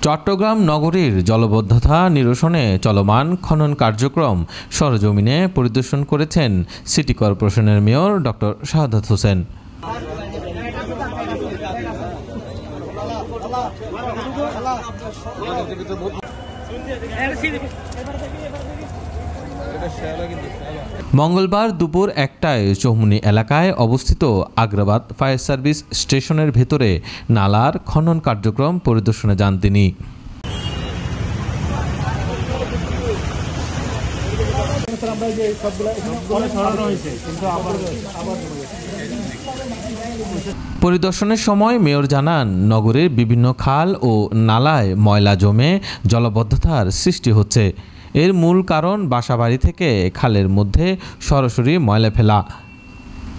চট্টগ্রাম নগরীর জলাবদ্ধতা নিরসনে চলমান খনন কার্যক্রম সরেজমিনে পরিদর্শন করেছেন সিটি কর্পোরেশনের মেয়র ডক্টর শাহাদাত হোসেন। মঙ্গলবার দুপুর 1টায় চৌমুহনী এলাকায় অবস্থিত আগ্রাবাদ ফায়ার সার্ভিস স্টেশনের ভেতরে নালার খনন কার্যক্রম পরিদর্শনে যান তিনি। পরিদর্শনের সময় মেয়র জানান, নগরের বিভিন্ন খাল ও নালায় ময়লা জমে জলাবদ্ধতার সৃষ্টি হচ্ছে। এর মূল কারণ বাসাবাড়ি থেকে খালের মধ্যে সরাসরি ময়লা ফেলা।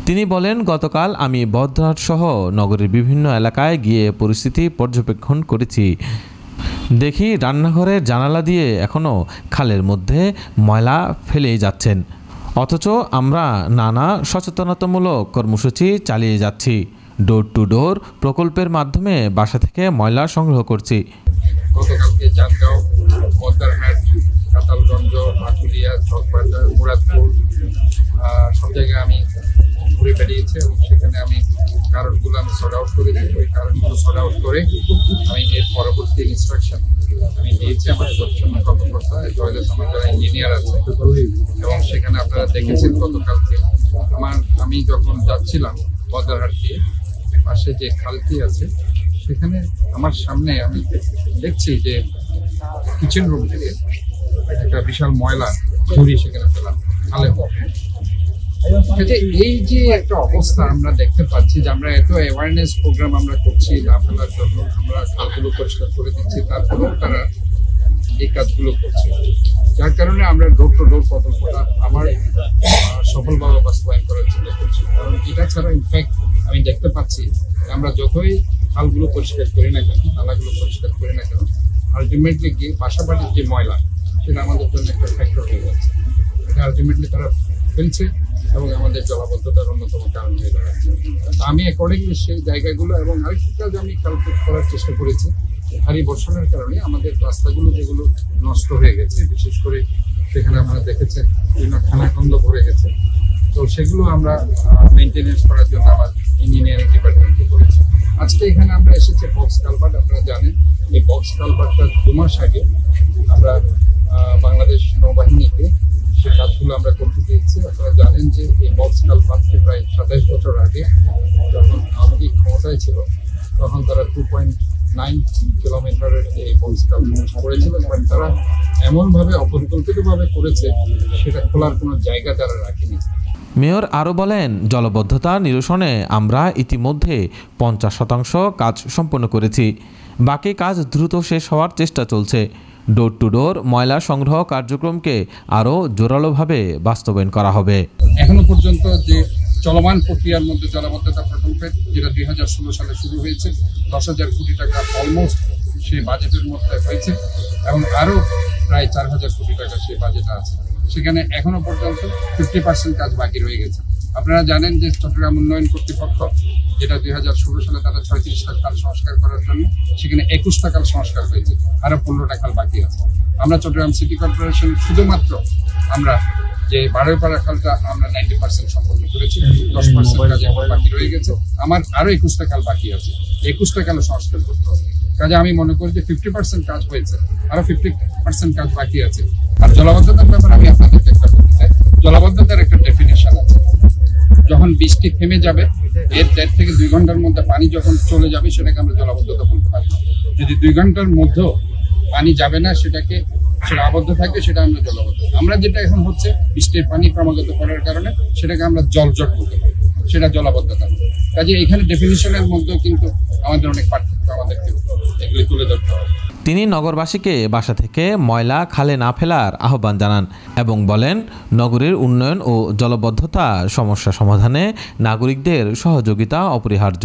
তিনি বলেন, গতকাল আমি বদ্রহাট সহ নগরের বিভিন্ন এলাকায় গিয়ে পরিস্থিতি পর্যবেক্ষণ করেছি। দেখি রান্নাঘরের জানালা দিয়ে এখনও খালের মধ্যে ময়লা ফেলেই যাচ্ছেন, অথচ আমরা নানা সচেতনতামূলক কর্মসূচি চালিয়ে যাচ্ছি। ডোর টু ডোর প্রকল্পের মাধ্যমে বাসা থেকে ময়লা সংগ্রহ করছি। গতকালকে জানগাঁও, বদ্রহাট, কাতালগঞ্জ, আশুলিয়া, চকবাজার, মুরাদপুর সব জায়গায় আমি ঘুরে বেরিয়েছি এবং সেখানে আমি কারণগুলো সর্ট আউট করেছি। ওই কারণগুলো সর্ট আউট করে আমি এর পরবর্তী ইনস্ট্রাকশন আমি দিয়েছি আমার পরিচ্ছন্ন কর্মকর্তা, জয়দাস আমার যারা ইঞ্জিনিয়ার আছে। এবং সেখানে আপনারা দেখেছেন গতকালকে আমি যখন যাচ্ছিলাম বদ্রহাট দিয়ে, পাশে যে খালটি আছে সেখানে আমার সামনে আমি দেখছি যে কিচেন রুম থেকে একটা বিশাল ময়লা ঝুড়ি সেখানে ফেলা খালে। এই যে একটা অবস্থা আমরা দেখতে পাচ্ছি যে আমরা এত অ্যাওয়ারনেস প্রোগ্রাম আমরা করছি না ফেলার জন্য, আমরা খালগুলো পরিষ্কার করে দিচ্ছি, তারপরেও তারা এই কাজগুলো করছে। যার কারণে আমরা ডোর টু ডোর প্রকল্পটা আবার সফলভাবে বাস্তবায়ন করার চেষ্টা করছি। কারণ এটা ছাড়া ইনফ্যাক্ট আমি দেখতে পাচ্ছি আমরা যতই খালগুলো পরিষ্কার করি না কেন, নালাগুলো পরিষ্কার করি না কেন, আলটিমেটলি গিয়ে বাসাবাড়ির যে ময়লা সেটা আমাদের জন্য একটা ফ্যাক্টর হয়ে যাচ্ছে। এটা আলটিমেটলি তারা ফেলছে এবং আমাদের জলাবদ্ধতার অন্যতম কারণ হয়ে দাঁড়াচ্ছে। আমি অ্যাকর্ডিংলি সেই জায়গাগুলো এবং আরেকটি কাজ আমি ক্যালকুলেট করার চেষ্টা করেছি। ভারী বর্ষণের কারণে আমাদের রাস্তাগুলো যেগুলো নষ্ট হয়ে গেছে, বিশেষ করে সেখানে আমরা দেখেছেন বিভিন্ন খানাখন্দ ভরে গেছে, তো সেগুলো আমরা মেনটেনেন্স করার জন্য আমার ইঞ্জিনিয়ারিং ডিপার্টমেন্টকে করেছি। আজকে এখানে আমরা এসেছি বক্স কালভার্ট। আপনারা জানেন এই বক্স কালভার্টটা 2 মাস আগে আমরা বাংলাদেশ নৌবাহিনীকে সে কাজগুলো আমরা করতে দিয়েছি। আপনারা জানেন যে এই বক্স কালভার্টকে প্রায় 27 বছর আগে যখন আওয়ামী লীগ ক্ষমতায় ছিল তখন তারা 2.9 কিলোমিটারের এই বক্স কালভার্ট করেছিল এবং তারা এমনভাবে অপরিকল্পিতভাবে করেছে সেটা খোলার কোনো জায়গা তারা রাখেনি। মেয়র আরও বলেন, জলাবদ্ধতা নিরসনে আমরা ইতিমধ্যে 50% কাজ সম্পন্ন করেছি। বাকি কাজ দ্রুত শেষ হওয়ার চেষ্টা চলছে। ডোর টু ডোর ময়লা সংগ্রহ কার্যক্রমকে আরও জোরালোভাবে বাস্তবায়ন করা হবে। এখনো পর্যন্ত যে চলমান প্রক্রিয়ার মধ্যে জলাবদ্ধতা প্রকল্পের, যেটা 2016 সালে শুরু হয়েছে, 10,000 কোটি টাকা অলমোস্ট সেই বাজেটের মধ্যে হয়েছে এবং আরও প্রায় 4,000 কোটি টাকা সেই বাজেট আছে। সেখানে এখনো পর্যন্ত 50% কাজ বাকি রয়ে গেছে। আপনারা জানেন যে চট্টগ্রাম উন্নয়ন কর্তৃপক্ষ, যেটা 2016 সালে তারা 36টা খাল সংস্কার করার জন্য, সেখানে 21টা খাল সংস্কার হয়েছে, আরো 15টা খাল বাকি আছে। আমরা চট্টগ্রাম সিটি কর্পোরেশন শুধুমাত্র আমরা যে বারোপাড়া খালটা আমরা 90% সম্পন্ন করেছি, 10% কাজ এখন বাকি রয়ে গেছে। আমার আরো 21টা খাল বাকি আছে, 21টা খাল সংস্কার করতে হবে। কাজে আমি মনে করি যে 50% কাজ হয়েছে, আরো 50% কাজ বাকি আছে। আর জলাবদ্ধতার ব্যাপারে আমি আপনাদেরকে একটা বলতে চাই, জলাবদ্ধতার একটা ডেফিনেশন আছে। যখন বৃষ্টি থেমে যাবে, এর 1.5 থেকে 2 ঘন্টার মধ্যে পানি যখন চলে যাবে, সেটাকে আমরা জলাবদ্ধতা বলতে পারি। যদি 2 ঘন্টার মধ্যেও পানি যাবে না, সেটা আবদ্ধ থাকবে, সেটা আমরা জলাবদ্ধ। আমরা যেটা এখন হচ্ছে বৃষ্টির পানি ক্রমাগত করার কারণে সেটাকে আমরা জলজট বলতে পারি, সেটা জলাবদ্ধতা। কাজে এখানে ডেফিনিশনের মধ্যেও কিন্তু আমাদের অনেক পার্থক্য, আমাদেরকে এগুলি তুলে ধরতে হবে। তিনি নগরবাসীকে বাসা থেকে ময়লা খালে না ফেলার আহ্বান জানান এবং বলেন, নগরীর উন্নয়ন ও জলাবদ্ধতা সমস্যা সমাধানে নাগরিকদের সহযোগিতা অপরিহার্য।